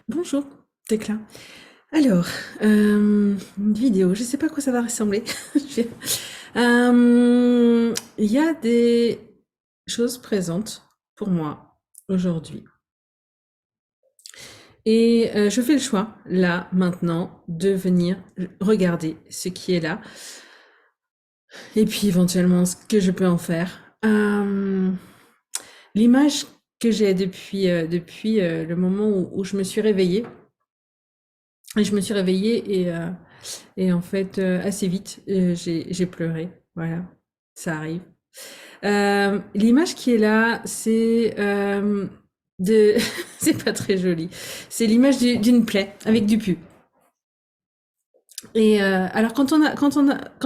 Bonjour, Tecla. Alors, une vidéo, je sais pas à quoi ça va ressembler. Il y a des choses présentes pour moi aujourd'hui. Et je fais le choix, là, maintenant, de venir regarder ce qui est là. Et puis éventuellement ce que je peux en faire. L'image que j'ai depuis le moment où je me suis réveillée. Et je me suis réveillée et en fait, assez vite, j'ai pleuré. Voilà, ça arrive. L'image qui est là, c'est de, c'est pas très joli. C'est l'image d'une plaie avec du pu. Et alors quand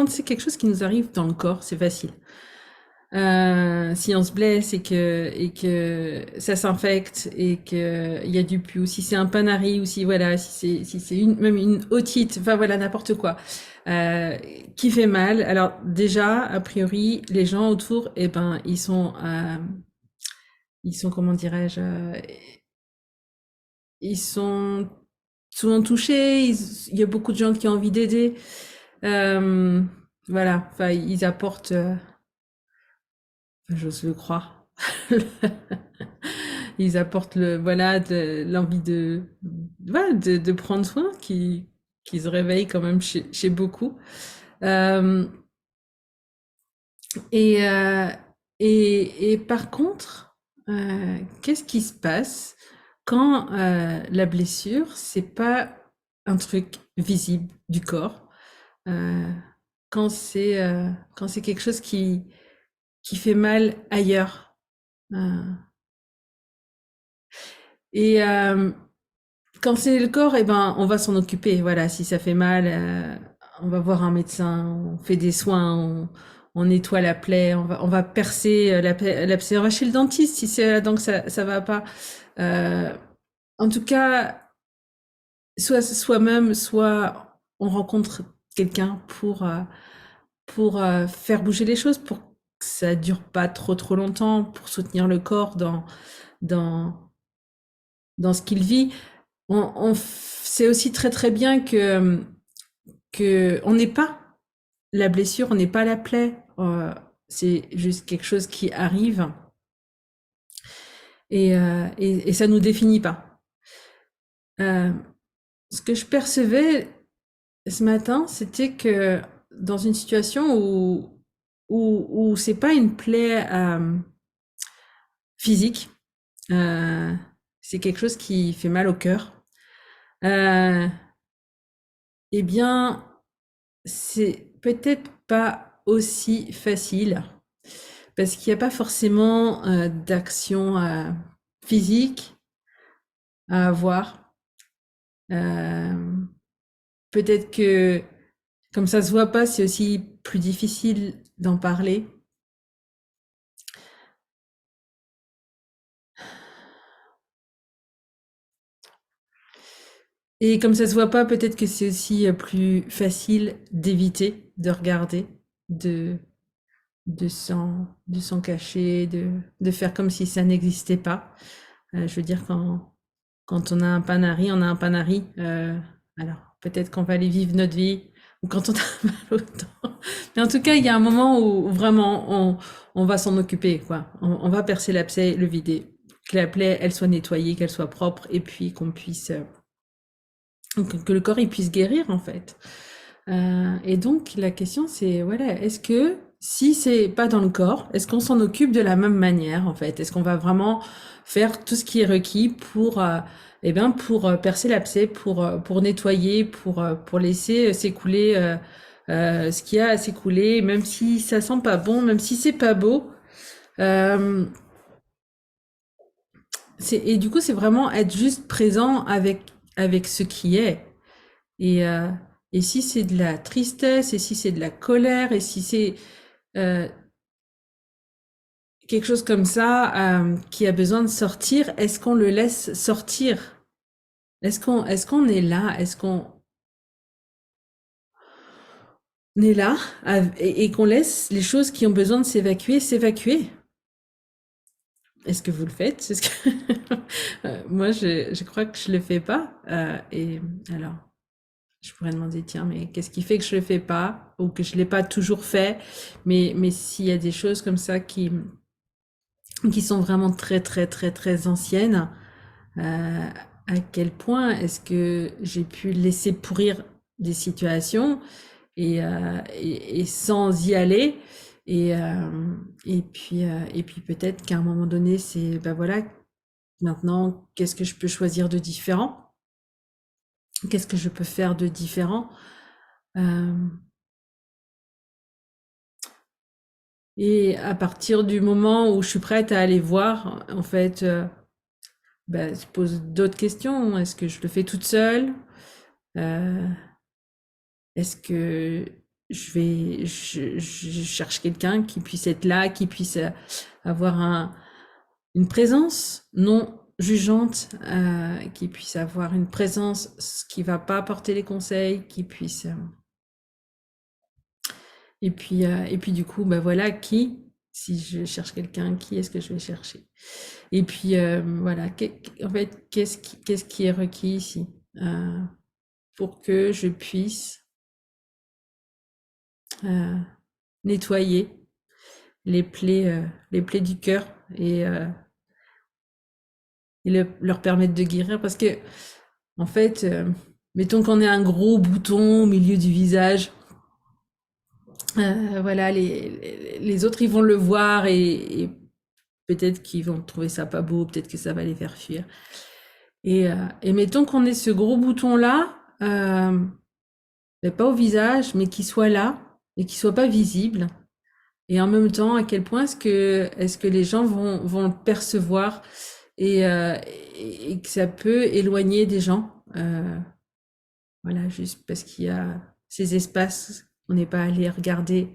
c'est quelque chose qui nous arrive dans le corps, c'est facile. Si on se blesse et que ça s'infecte et que il y a du pus, ou si c'est un panari, ou si voilà, si c'est même une otite, enfin voilà, n'importe quoi, euh, qui fait mal. Alors déjà, a priori, les gens autour, eh ben, ils sont comment dirais-je, ils sont souvent touchés. Il y a beaucoup de gens qui ont envie d'aider. Euh, voilà, enfin, ils apportent, j'ose le croire. Ils apportent voilà, l'envie voilà, de prendre soin, qui se réveille quand même chez beaucoup. Euh, et, euh, et par contre, qu'est-ce qui se passe quand la blessure, c'est pas un truc visible du corps, euh, quand c'est quelque chose qui fait mal ailleurs. euh, et quand c'est le corps, eh ben, on va s'en occuper. Voilà, si ça fait mal, on va voir un médecin, on fait des soins, on nettoie la plaie, on va percer la plaie, on va chez le dentiste si c'est là donc ça va pas. Euh, En tout cas, soit soi-même, soit on rencontre quelqu'un pour faire bouger les choses, pour que ça dure pas trop longtemps, pour soutenir le corps dans dans ce qu'il vit. C'est aussi très bien que on n'est pas la blessure, on n'est pas la plaie. C'est juste quelque chose qui arrive et ça nous définit pas. Euh, Ce que je percevais ce matin, c'était que dans une situation où c'est pas une plaie physique, euh, c'est quelque chose qui fait mal au cœur. Euh, eh bien, c'est peut-être pas aussi facile parce qu'il n'y a pas forcément d'action physique à avoir. Euh, Peut-être que comme ça se voit pas, c'est aussi plus difficile d'en parler. Et comme ça se voit pas, peut-être que c'est aussi plus facile d'éviter de regarder, de, de s'en cacher, de faire comme si ça n'existait pas. Je veux dire, quand on a un panari, on a un panari. Alors, peut-être qu'on va aller vivre notre vie, ou quand on a mal au temps. Mais en tout cas, il y a un moment où vraiment on va s'en occuper, quoi. On va percer l'abcès, le vider. Que la plaie, elle soit nettoyée, qu'elle soit propre, et puis qu'on puisse, que le corps il puisse guérir, en fait. Et donc, la question, c'est, voilà, est-ce que si c'est pas dans le corps, est-ce qu'on s'en occupe de la même manière, en fait? Est-ce qu'on va vraiment faire tout ce qui est requis pour percer l'abcès, pour nettoyer, pour laisser s'écouler ce qu'il y a à s'écouler, même si ça sent pas bon, même si c'est pas beau. Euh, et du coup, c'est vraiment être juste présent avec ce qui est. Et, euh, et si c'est de la tristesse, et si c'est de la colère, et si c'est euh, quelque chose comme ça qui a besoin de sortir, est-ce qu'on le laisse sortir? Est-ce qu'on est là? Est-ce qu'on est là et qu'on laisse les choses qui ont besoin de s'évacuer s'évacuer? Est-ce que vous le faites? moi, je crois que je le fais pas. Et alors, je pourrais demander, tiens, mais qu'est-ce qui fait que je le fais pas ou que je l'ai pas toujours fait? Mais s'il y a des choses comme ça qui sont vraiment très, très, très, très anciennes, à quel point est-ce que j'ai pu laisser pourrir des situations et sans y aller et puis peut-être qu'à un moment donné c'est ben voilà maintenant qu'est-ce que je peux choisir de différent, qu'est-ce que je peux faire de différent. Euh, et à partir du moment où je suis prête à aller voir en fait ben, se pose d'autres questions. Est-ce que je le fais toute seule? Euh, Est-ce que je cherche quelqu'un qui puisse être là, qui puisse avoir une présence non jugeante, qui puisse avoir une présence qui va pas apporter les conseils, qui puisse et puis du coup ben voilà qui si je cherche quelqu'un qui est-ce que je vais chercher et puis voilà en fait qu'est-ce qui est requis ici euh, pour que je puisse euh, nettoyer les plaies du cœur et leur permettre de guérir. Parce que, en fait, mettons qu'on ait un gros bouton au milieu du visage, voilà, les autres, ils vont le voir et peut-être qu'ils vont trouver ça pas beau, peut-être que ça va les faire fuir. Et mettons qu'on ait ce gros bouton-là, mais pas au visage, mais qui soit là et qui soit pas visible. Et en même temps, à quel point est-ce que les gens vont le percevoir et que ça peut éloigner des gens, voilà, juste parce qu'il y a ces espaces, on n'est pas allé regarder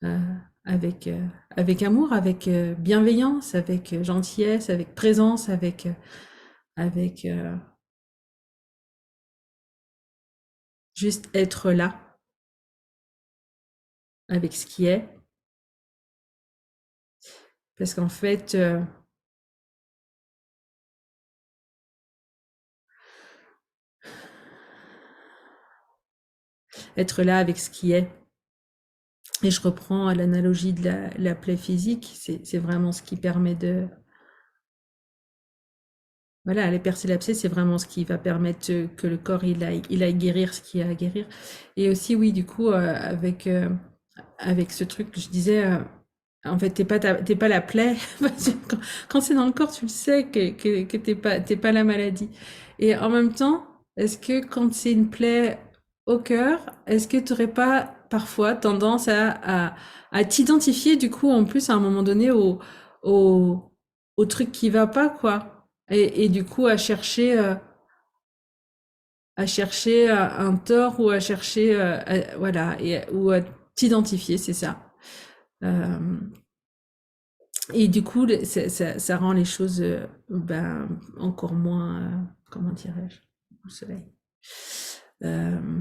euh, avec, avec amour, avec bienveillance, avec gentillesse, avec présence, avec juste être là, avec ce qui est. Parce qu'en fait, être là avec ce qui est. Et je reprends l'analogie de la plaie physique, c'est vraiment ce qui permet de, voilà, les percer l'abcès, c'est vraiment ce qui va permettre que le corps il aille guérir ce qu'il y a à guérir. Et aussi, oui, du coup, avec ce truc, je disais, en fait, t'es pas la plaie. Parce que quand c'est dans le corps, tu le sais que t'es pas la maladie. Et en même temps, est-ce que quand c'est une plaie au cœur, est-ce que tu n'aurais pas parfois tendance à t'identifier, du coup, en plus, à un moment donné, au, au truc qui va pas, quoi? Et du coup, à chercher un tort ou à chercher, voilà, ou à t'identifier, c'est ça. Euh, et du coup, ça rend les choses ben, encore moins, comment dirais-je, au soleil. Euh,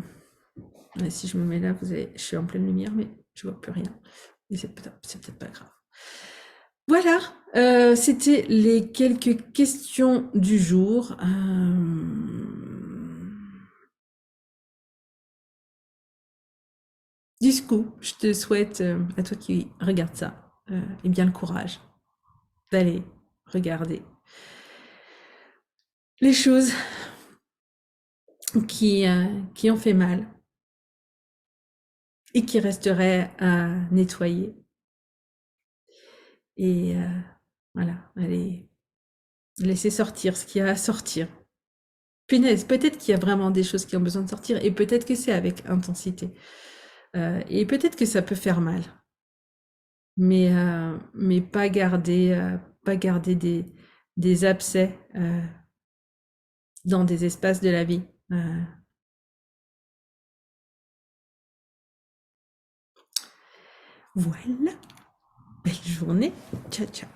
ouais, si je me mets là, je suis en pleine lumière, mais je vois plus rien. Et c'est peut-être pas grave. Voilà, c'était les quelques questions du jour. Du coup, je te souhaite, à toi qui regarde ça, eh bien le courage d'aller regarder les choses qui ont fait mal et qui resteraient à nettoyer. Et voilà, allez laisser sortir ce qu'il y a à sortir. Punaise, peut-être qu'il y a vraiment des choses qui ont besoin de sortir et peut-être que c'est avec intensité. Et peut-être que ça peut faire mal. Mais pas garder des abcès dans des espaces de la vie. Voilà, belle journée, ciao ciao.